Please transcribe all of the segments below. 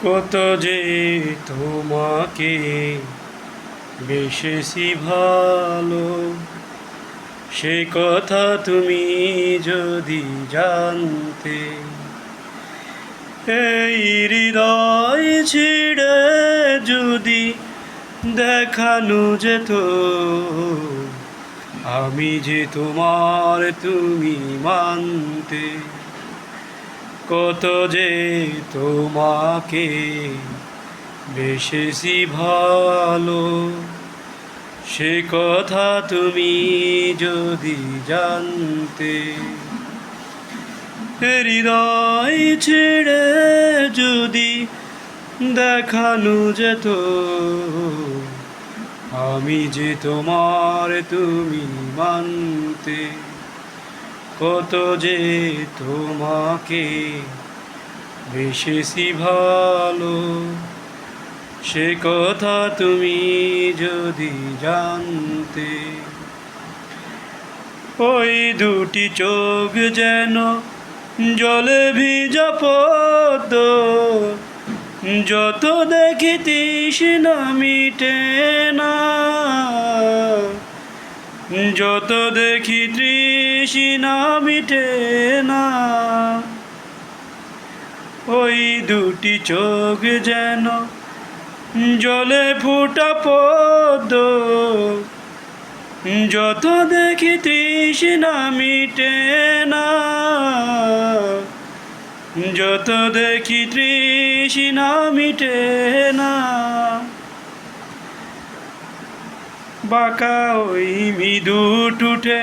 কত যে তোমাকে বেশেছি ভালো, সে কথা তুমি যদি জানতে। এই হৃদয় ছিঁড়ে যদি দেখানো যেত, আমি যে তোমার তুমি মানতে। কত যে তোমাকে বেশেছি ভালো, সে কথা তুমি যদি জানতে। হৃদয় ছেড়ে যদি দেখানো যেত, আমি যে তোমার তুমি মানতে। কত যে তোমাকে বেশেছি ভালো, সে কথা তুমি যদি জানতে। ওই দুটি চোখ যেন জলে ভিজা পদ্ম, যত দেখি তৃষ্ণা মিটে না, যত দেখি তৃষ্ণা মিটে না। ওই দুটি চোখ যেন জলে ফুটা পদ্ম, যত দেখি তৃষ্ণা মিটে না, যত দেখি তৃষ্ণা মিটে না। বাঁকা ওই মৃদু টুটে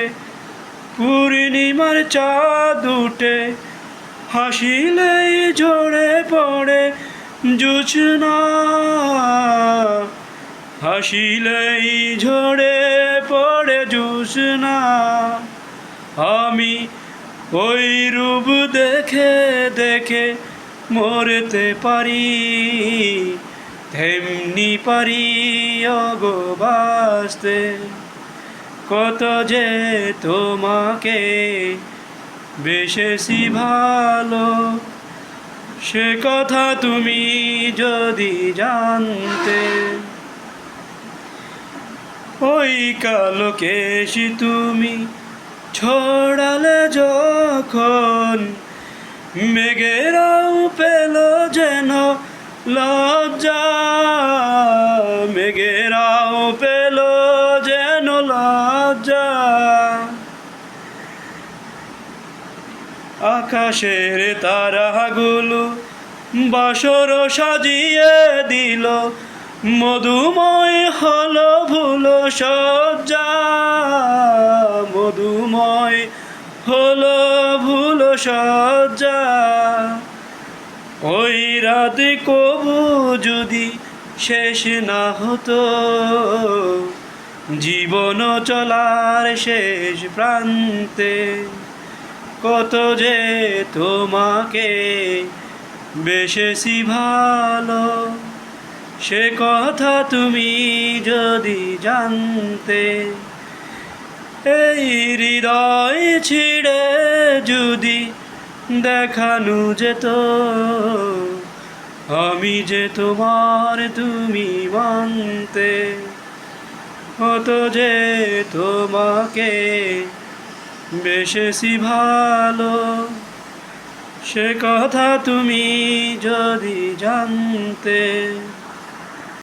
পূর্ণিমার চাঁদ উঠে, হাসিলেই ঝরে পড়ে জোছনা, হাসিলেই ঝরে পড়ে জোছনা। আমি ওই রূপ দেখে দেখে মরতে পারি, তেমনি পারি ওগো বাঁচতে। কত যে তোমাকে বেশেছি ভালো, সে কথা তুমি যদি জানতে। ওই কালো কেশি তুমি ছড়ালে যখন, মেঘেরাও পেল যেন লজ্জা, মেঘেরাও পেল যেন লজ্জা। আকাশের তারাগুলো বাসর সাজিয়ে দিল, মধুময় হলো ভুলো সজ্জা, মধুময় হলো ভুলো সজ্জা। ওই রাত কবু যদি শেষ না হতো, জীবন চলার শেষ প্রান্তে। কত যে তোমাকে বেশেছি ভালো, সে কথা তুমি যদি জানতে। এই হৃদয় ছিঁড়ে যদি দেখানো যেত, আমি যে তোমার তুমি মানতে। কত যে তোমাকে বেশেছি ভালো, সে কথা তুমি যদি জানতে।